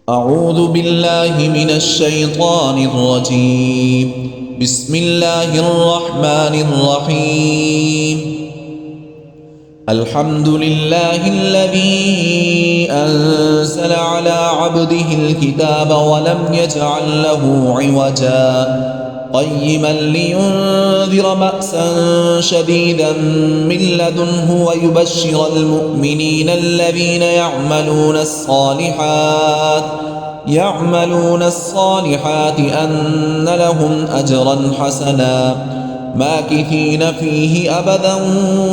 أعوذ بالله من الشيطان الرجيم. بسم الله الرحمن الرحيم. الحمد لله الذي أنزل على عبده الكتاب ولم يجعل له عوجا قيما لينذر بأسا شديدا من لدنه ويبشر المؤمنين الذين يعملون الصالحات أن لهم أجرا حسنا ماكثين فيه أبدا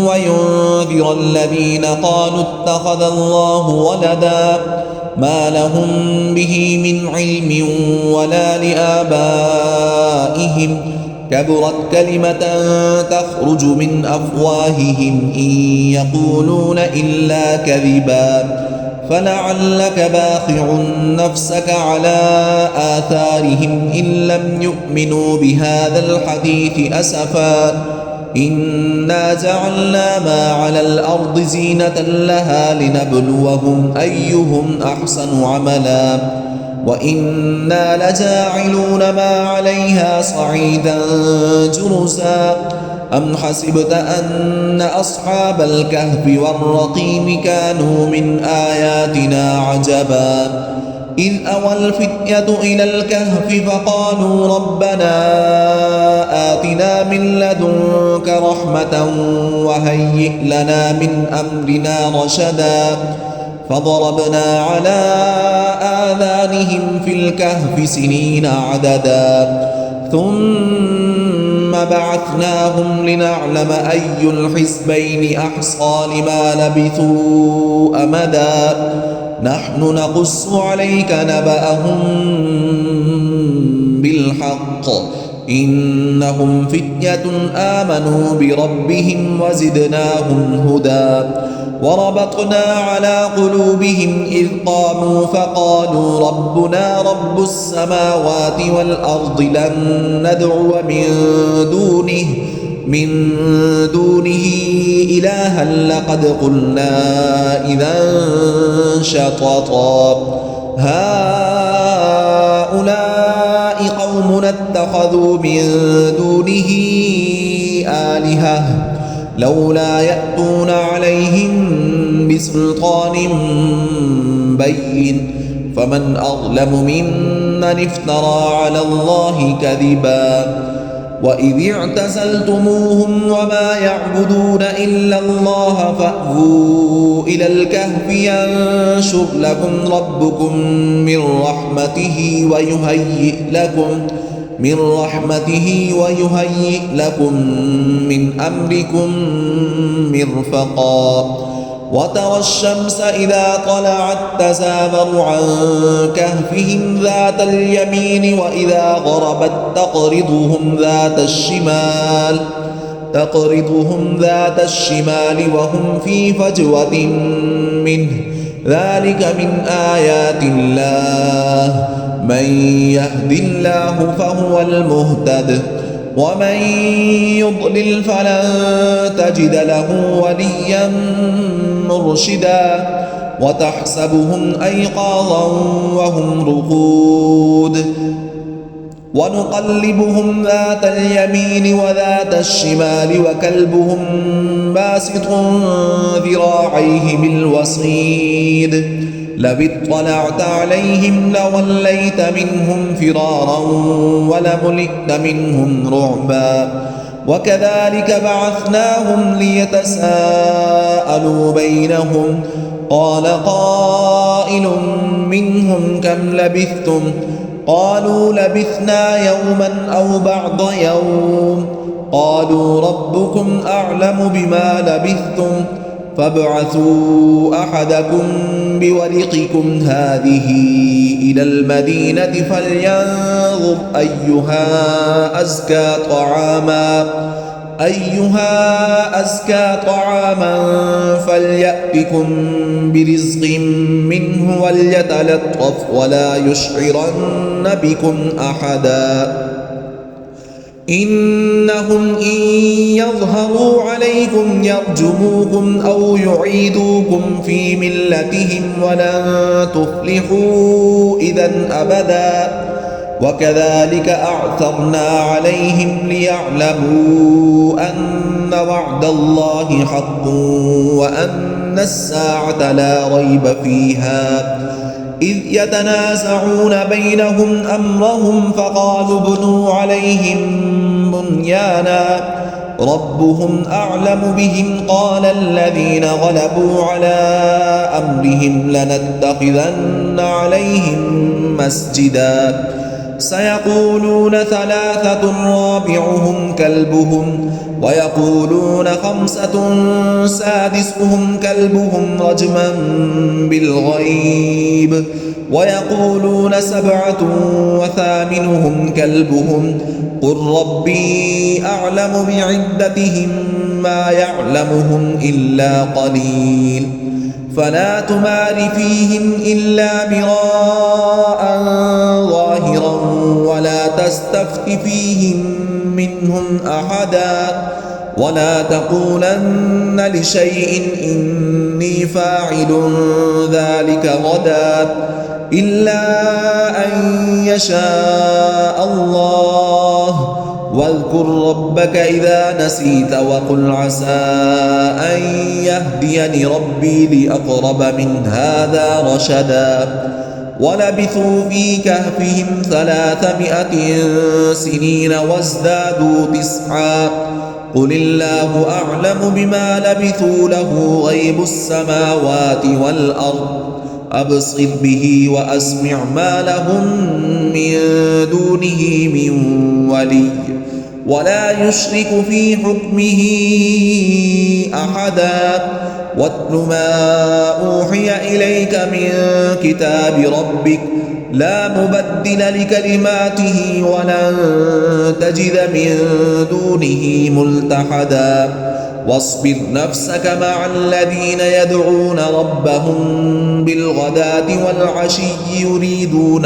وينذر الذين قالوا اتخذ الله ولدا ما لهم به من علم ولا لآبائهم كبرت كلمة تخرج من أفواههم إن يقولون إلا كذبا فلعلك باخع نفسك على آثارهم إن لم يؤمنوا بهذا الحديث أسفا إنا جعلنا ما على الأرض زينة لها لنبلوهم أيهم أحسن عملا وإنا لجاعلون ما عليها صعيدا جرزا أم حسبت أن أصحاب الكهف والرقيم كانوا من آياتنا عجبا إذ أوى الفتية إلى الكهف فقالوا ربنا آتنا من لدنك رحمة وهيئ لنا من أمرنا رشدا فضربنا على آذانهم في الكهف سنين عددا ثم بعثناهم لنعلم أي الحزبين أحصى لما لبثوا أمدا نحن نقص عليك نبأهم بالحق إنهم فتية آمنوا بربهم وزدناهم هدى وربطنا على قلوبهم إذ قاموا فقالوا ربنا رب السماوات والأرض لن ندعو من دونه إلها لقد قلنا إذا شططا هؤلاء قومنا اتخذوا من دونه آلهة لولا يأتون عليهم بسلطان بين فمن أظلم ممن افترى على الله كذبا وإذ اعتزلتموهم وما يعبدون إلا الله فأووا إلى الكهف ينشر لكم ربكم من رحمته ويهيئ لكم من أمركم مرفقا وترى الشمس إذا طلعت تزاور عن كهفهم ذات اليمين وإذا غربت تقرضهم ذات الشمال وهم في فجوة منه ذلك من آيات الله من يهد الله فهو المهتد ومن يضلل فلن تجد له وليا مرشدا وتحسبهم أيقاظا وهم رقود ونقلبهم ذات اليمين وذات الشمال وكلبهم باسط ذراعيه بالوصيد لو اطلعت عليهم لوليت منهم فرارا ولملئت منهم رعبا وكذلك بعثناهم ليتساءلوا بينهم قال قائل منهم كم لبثتم قالوا لبثنا يوما أو بعض يوم قالوا ربكم أعلم بما لبثتم فابعثوا أحدكم بورقكم هذه إلى المدينة فلينظر أيها أزكى طعاما فليأتكم برزق منه وليتلطف ولا يشعرن بكم أحدا إنهم إن يظهروا عليكم يرجموكم أو يعيدوكم في ملتهم ولن تفلحوا إذا أبدا وكذلك أعثرنا عليهم ليعلموا أن وعد الله حق وأن الساعة لا ريب فيها إذ يتنازعون بينهم أمرهم فقالوا ابنوا عليهم بنيانا ربهم أعلم بهم قال الذين غلبوا على أمرهم لنتخذن عليهم مسجدا سيقولون ثلاثة رابعهم كلبهم ويقولون خمسة سادسهم كلبهم رجما بالغيب ويقولون سبعة وثامنهم كلبهم قل ربي أعلم بعدتهم ما يعلمهم إلا قليل فلا تمار فيهم إلا مراء ظاهرا ولا تستفت فيهم منهم أحدا ولا تقولن لشيء إني فاعل ذلك غدا إلا أن يشاء الله واذكر ربك إذا نسيت وقل عسى أن يهديني ربي لأقرب من هذا رشدا ولبثوا في كهفهم 300 سنين وازدادوا 9 قل الله أعلم بما لبثوا له غيب السماوات والأرض أبصر به وأسمع ما لهم من دونه من ولي ولا يشرك في حكمه أحدا واتل ما أوحي إليك من كتاب ربك لا مبدل لكلماته ولن تجد من دونه ملتحدا واصبر نفسك مع الذين يدعون ربهم بالغداة والعشي يريدون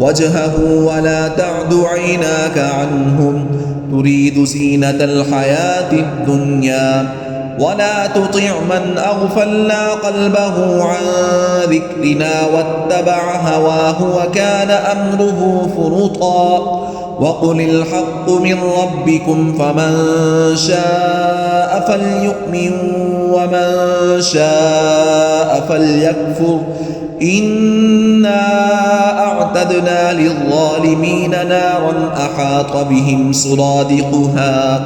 وجهه ولا تعد عيناك عنهم تريد زينة الحياة الدنيا ولا تطع من أغفلنا قلبه عن ذكرنا واتبع هواه وكان أمره فرطا وقل الحق من ربكم فمن شاء فليؤمن ومن شاء فليكفر إنا أعتدنا للظالمين نارا أحاط بهم سرادقها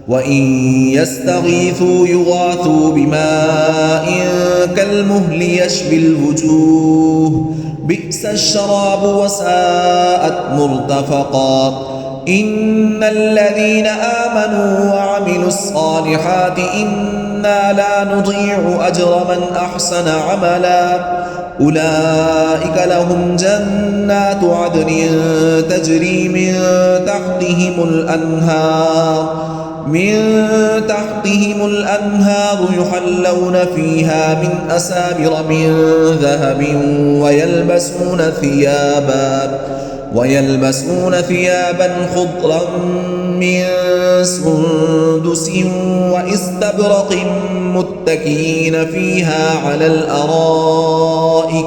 وإن يستغيثوا يغاثوا بماء كالمهل يشفي الوجوه بئس الشراب وساءت مرتفقا إن الذين آمنوا وعملوا الصالحات إنا لا نضيع أجر من أحسن عملا أولئك لهم جنات عدن تجري من تحتهم الأنهار يحلون فيها من أسابر من ذهب ويلبسون ثيابا خضرا من سندس واستبرق متكئين فيها على الأرائك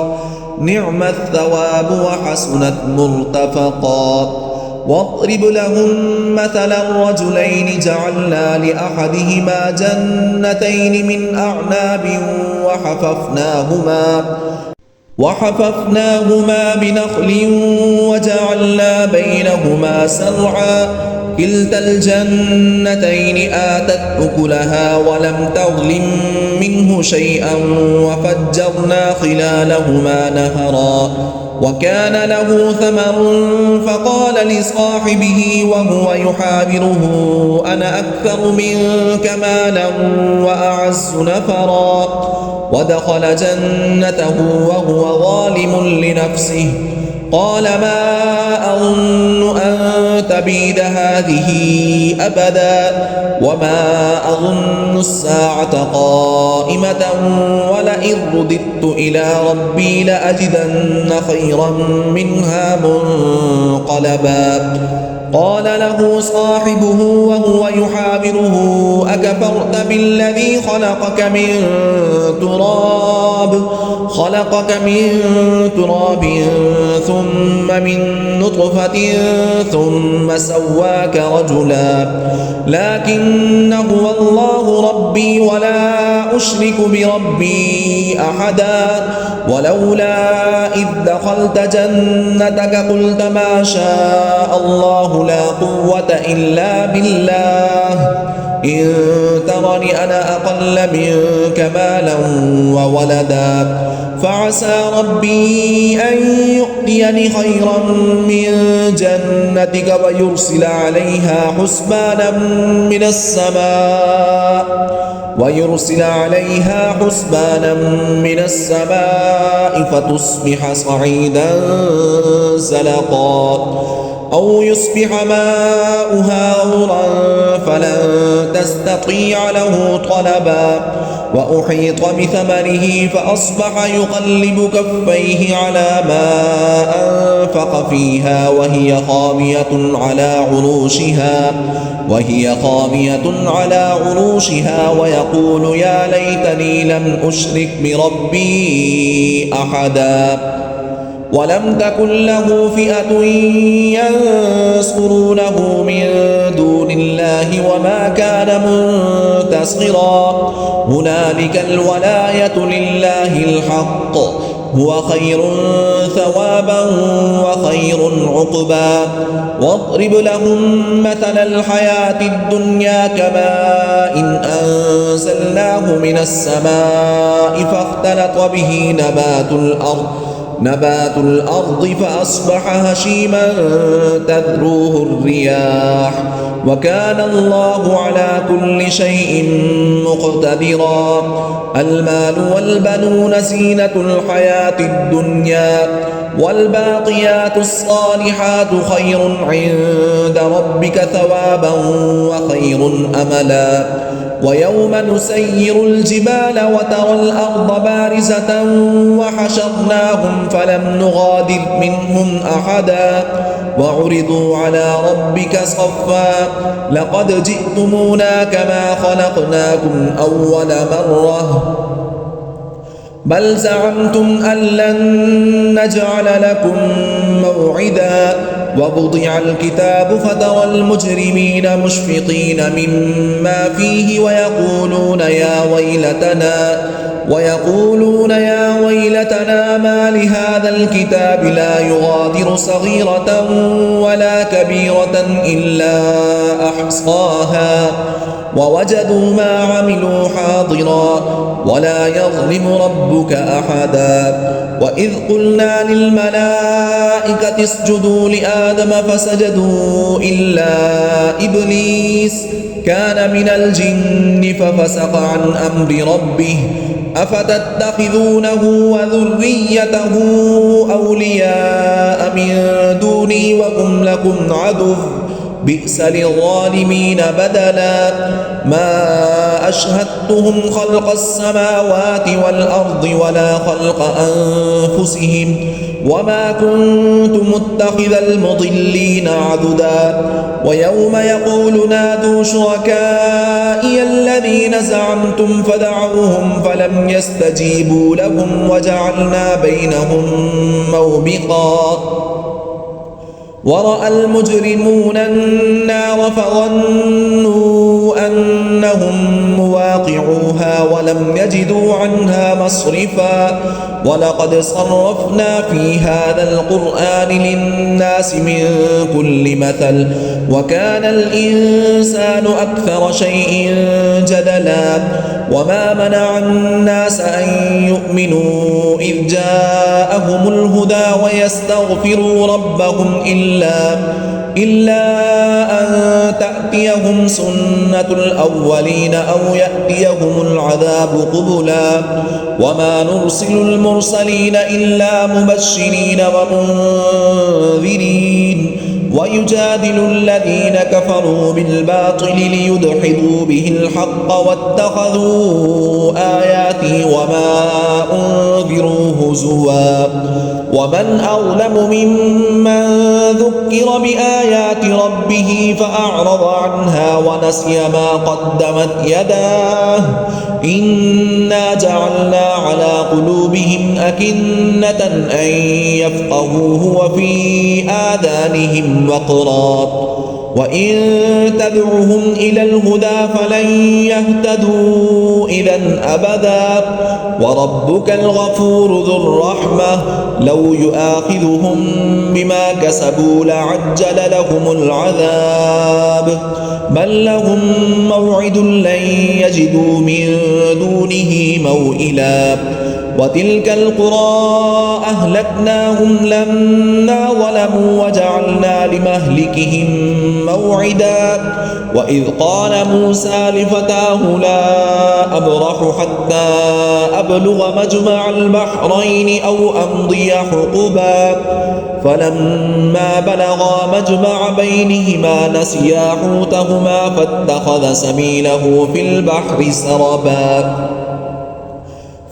نعم الثواب وحسنت مرتفقا واضرب لهم مثلا رجلين جعلنا لأحدهما جنتين من أعناب وحففناهما بنخل وجعلنا بينهما زرعا كلتا الجنتين آتت أكلها ولم تظلم منه شيئا وفجرنا خلالهما نهرا وكان له ثمر فقال لصاحبه وهو يحاوره أنا أكثر منك مالا وأعز نفرا ودخل جنته وهو ظالم لنفسه قال ما أظن أن تبيد هذه أبدا وما أظن الساعة قائمة ولئن رددت إلى ربي لأجدن خيرا منها منقلبا قال له صاحبه وهو يحاوره أكفرت بالذي خلقك من تراب ثم من نطفة ثم سواك رجلا لكن هو الله ربي ولا أشرك بربي أحدا ولولا إذ دخلت جنتك قلت ما شاء الله لا قوة إلا بالله إن ترني أنا أقل منك مالا وولدا فعسى ربي أن يؤتيني خيرا من جنتك ويرسل عليها حسبانا من السماء فتصبح صعيدا زلقا أو يصبح ماؤها غورا فلن تستطيع له طلبا وأحيط بثمره فأصبح يقلب كفيه على ما أنفق فيها وهي خاوية على عروشها ويقول يا ليتني لم أشرك بربي أحدا ولم تكن له فئة ينصرونه من دون الله وما كان منتصرا هنالك الولاية لله الحق هو خير ثوابا وخير عقبا واضرب لهم مثل الحياة الدنيا كماء أنزلناه من السماء فاختلط به نبات الأرض فأصبح هشيما تذروه الرياح وكان الله على كل شيء مقتدرا المال والبنون زينة الحياة الدنيا والباقيات الصالحات خير عند ربك ثوابا وخير أملا ويوم نسير الجبال وترى الأرض بارزة وحشرناهم فلم نغادر منهم أحدا وعرضوا على ربك صفا لقد جئتمونا كما خلقناكم أول مرة بل زعمتم أن لن نجعل لكم موعدا ووضع الكتاب فترى المجرمين مشفقين مما فيه ويقولون يا ويلتنا ما لهذا الكتاب لا يغادر صغيرة ولا كبيرة إلا أحصاها ووجدوا ما عملوا حاضرا ولا يظلم ربك أحدا وإذ قلنا للملائكة اسجدوا لآدم فسجدوا إلا إبليس كان من الجن ففسق عن أمر ربه أفتتخذونه وذريته أولياء من دوني وهم لكم عدو بئس للظالمين بدلا ما أشهدتهم خلق السماوات والأرض ولا خلق أنفسهم وما كنت متخذ المضلين عضدا ويوم يقول نادوا شركائي الذين زعمتم فدعوهم فلم يستجيبوا لهم وجعلنا بينهم موبقا ورأى المجرمون النار فظنوا أنهم مواقعوها ولم يجدوا عنها مصرفا ولقد صرفنا في هذا القرآن للناس من كل مثل وكان الإنسان أكثر شيء جدلا وما منع الناس أن يؤمنوا إذ جاءهم الهدى ويستغفروا ربهم إلا أن تأتيهم سنة الأولين أو يأتيهم العذاب قبلا وما نرسل المرسلين إلا مبشرين ومنذرين ويجادل الذين كفروا بالباطل ليدحضوا به الحق واتخذوا آياتي وما أنذروا هزوا ومن أظلم ممن ذكر بآيات ربه فأعرض عنها ونسي ما قدمت يداه إنا جعلنا على قلوبهم أكنة أن يفقهوه وفي آذانهم وقرا وإن تدعهم إلى الهدى فلن يهتدوا إذا أبدا وربك الغفور ذو الرحمة لو يؤاخذهم بما كسبوا لعجل لهم العذاب بل لهم موعد لن يجدوا من دونه موئلا وتلك القرى أهلكناهم لما ظلموا وجعلنا لمهلكهم موعدا وإذ قال موسى لفتاه لا أبرح حتى أبلغ مجمع البحرين أو أمضي حقبا فلما بلغا مجمع بينهما نسيا حوتهما فاتخذ سبيله في البحر سربا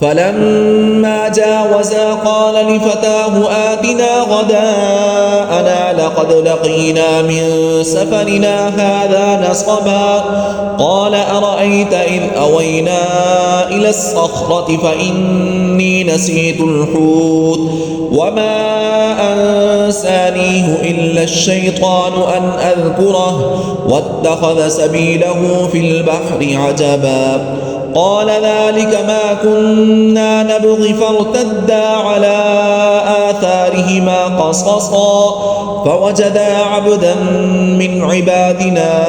فلما جاوزا قال لفتاه آتنا غداءنا لقد لقينا من سفرنا هذا نصبا قال أرأيت إذ أوينا إلى الصخرة فإني نسيت الحوت وما أنسانيه إلا الشيطان أن أذكره واتخذ سبيله في البحر عجبا قال ذلك ما كنا نبغي فارتدا على آثارهما قصصا فوجدا عبدا من عبادنا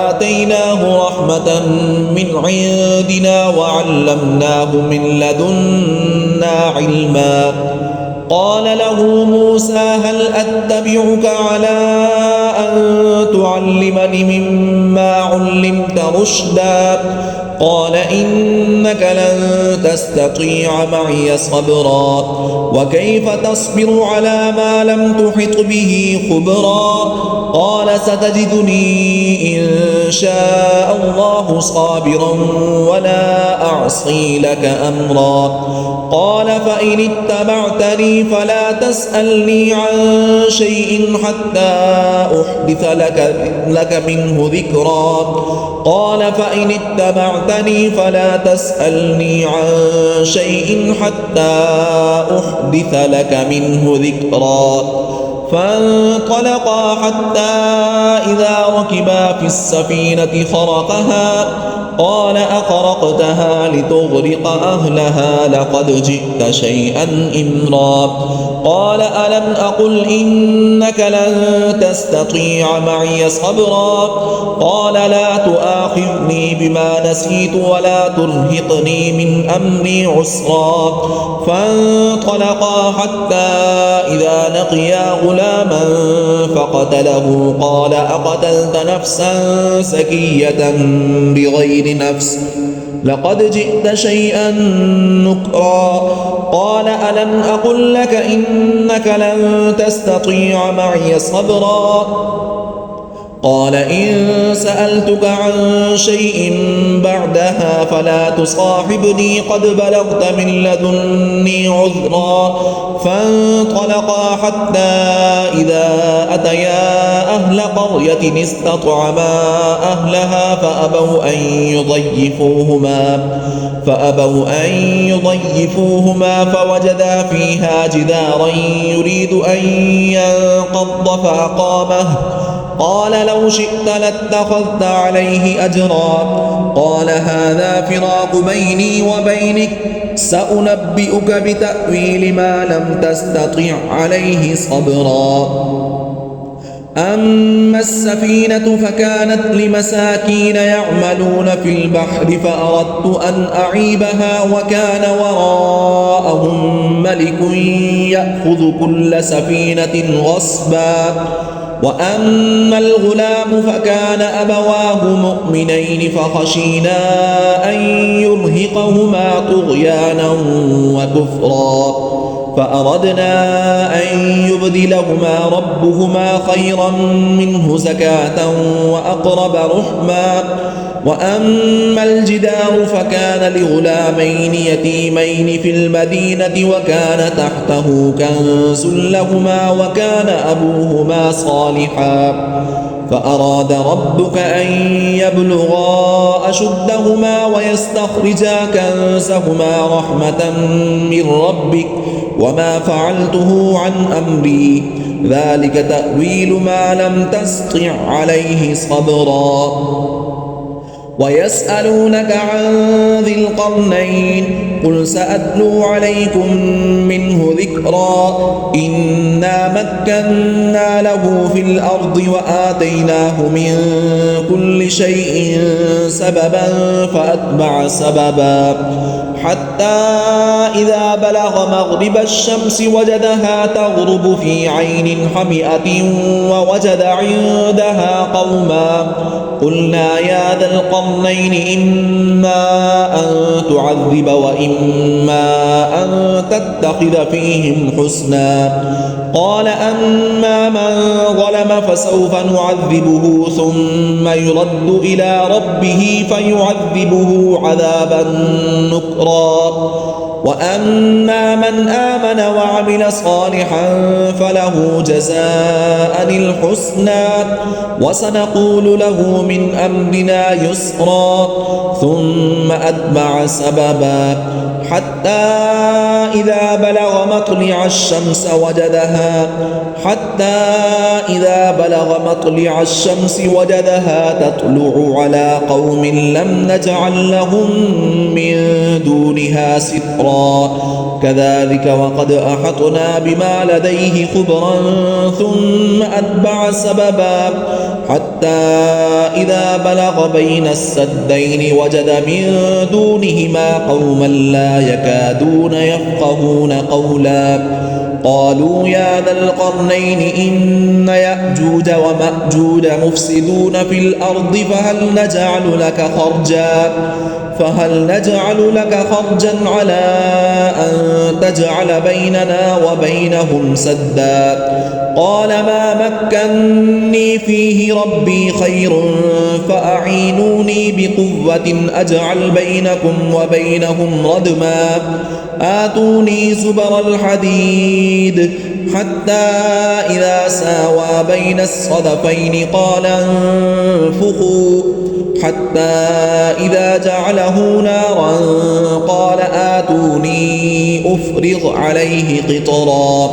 آتيناه رحمة من عندنا وعلمناه من لدنا علما قال له موسى هل أتبعك على أن تعلمني مما علمت رشدا قال إنك لن تستطيع معي صبرا وكيف تصبر على ما لم تحط به خبرا قال ستجدني إن شاء الله صابرا ولا أعصي لك أمرا قال فإن اتبعتني فلا تسألني عن شيء حتى أحدث لك منه ذكرا قال فإن اتبعتني فلا تسألني عن شيء حتى أحدث لك منه ذكرا فانطلقا حتى إذا ركبا في السفينة خرقها قال أخرقتها لتغرق أهلها لقد جئت شيئا إمرا قال ألم أقل إنك لن تستطيع معي صبرا قال لا تؤاخذني بما نسيت ولا ترهقني من أمري عسرا فانطلقا حتى إذا لقيا غلاما فقتله قال أقتلت نفسا زكية بغير نفس لقد جئت شيئا نكرا قال ألم أقل لك إنك لن تستطيع معي صبرا قال إن سألتك عن شيء بعدها فلا تصاحبني قد بلغت من لدني عذرا فانطلقا حتى إذا أتيا أهل قرية استطعما أهلها فأبوا أن يضيفوهما فوجدا فيها جدارا يريد أن ينقض فأقامه قال لو شئت لاتخذت عليه أجرا قال هذا فراق بيني وبينك سأنبئك بتأويل ما لم تستطع عليه صبرا أما السفينة فكانت لمساكين يعملون في البحر فأردت أن أعيبها وكان وراءهم ملك يأخذ كل سفينة غصبا وأما الغلام فكان أبواه مؤمنين فخشينا أن يرهقهما طغيانا وكفرا فأردنا أن يبدلهما ربهما خيرا منه زكاة وأقرب رحما وأما الجدار فكان لغلامين يتيمين في المدينة وكان تحته كنز لهما وكان أبوهما صالحا فأراد ربك أن يبلغا أشدهما ويستخرجا كنزهما رحمة من ربك وما فعلته عن أمري ذلك تأويل ما لم تسطع عليه صبرا ويسألونك عن ذي القرنين قل سأتلو عليكم منه ذكرا إنا مكنا له في الأرض وآتيناه من كل شيء سببا فأتبع سببا حتى إذا بلغ مغرب الشمس وجدها تغرب في عين حمئة ووجد عندها قوما قلنا يا ذا القرنين إما أن تعذب وإما أن تتخذ فيهم حسنا قال أما من ظلم فسوف نعذبه ثم يرد إلى ربه فيعذبه عذابا نكرا وأما من آمن وعمل صالحا فله جزاء الحسنى وسنقول له من أمرنا يسرا ثم أتبع سببا حتى إذا بلغ مطلع الشمس وجدها تطلع على قوم لم نجعل لهم من دونها سترا كذلك وقد أحطنا بما لديه خبرا ثم أتبع سببا حتى إذا بلغ بين السدين وجد من دونهما قوما لا يكادون يفقهون قولا قالوا يا ذا القرنين إن يأجوج ومأجوج مفسدون في الأرض فهل نجعل لك خرجا على أن تجعل بيننا وبينهم سدا قال ما مكني فيه ربي خير فأعينوني بقوة أجعل بينكم وبينهم ردما آتوني زبر الحديد حتى إذا ساوى بين الصدفين قال انفخوا حتى إذا جعله نارا قال آتوني أفرغ عليه قطرا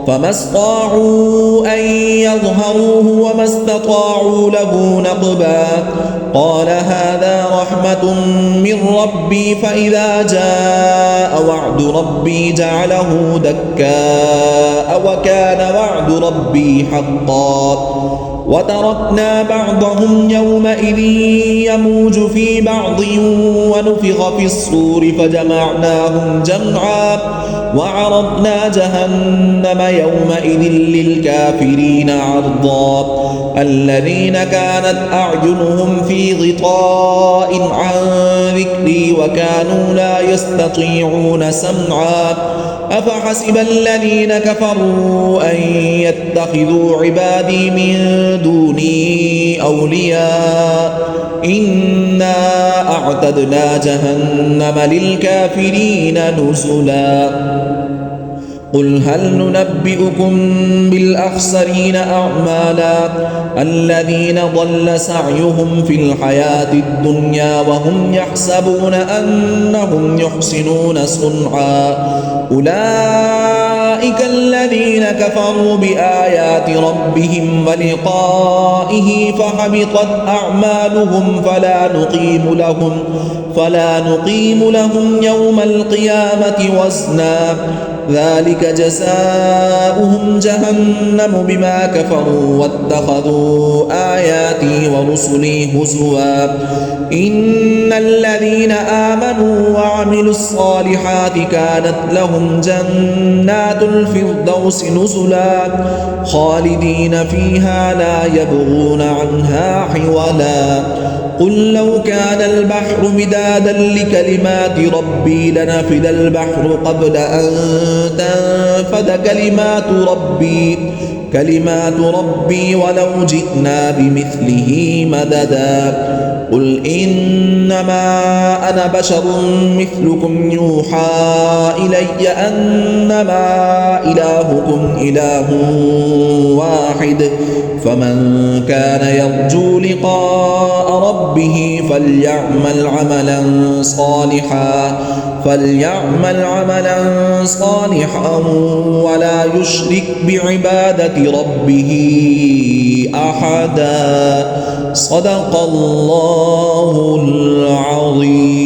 فما استطاعوا أن يظهروه وما استطاعوا له نقبا قال هذا رحمة من ربي فإذا جاء وعد ربي جعله دكاء وكان وعد ربي حقا وتركنا بعضهم يومئذ يموج في بعض ونفخ في الصور فجمعناهم جمعا وعرضنا جهنم يومئذ للكافرين عرضا الذين كانت أعينهم في غطاء عن ذكري وكانوا لا يستطيعون سمعا أفحسب الذين كفروا أن يتخذوا عبادي من دوني أولياء إنا أعتدنا جهنم للكافرين نزلا قل هل ننبئكم بالأخسرين أعمالا الذين ضل سعيهم في الحياة الدنيا وهم يحسبون أنهم يحسنون صنعا أولئك الذين كفروا بآيات ربهم ولقائه فحبطت أعمالهم فلا نقيم لهم يوم القيامة وزنا ذلك جزاؤهم جهنم بما كفروا واتخذوا آياتي ورسلي هزوا إن الذين آمنوا وعملوا الصالحات كانت لهم جنات الفردوس نزلا خالدين فيها لا يبغون عنها حولا قل لو كان البحر مدادا لكلمات ربي لنفد البحر قبل أن كلمات ربي ولو جئنا بمثله مددا قل إنما أنا بشر مثلكم يوحى إلي أنما إلهكم إله واحد فمن كان يرجو لقاء ربه فليعمل عملا صالحا ولا يشرك بعبادة ربه أحدا. صدق الله العظيم.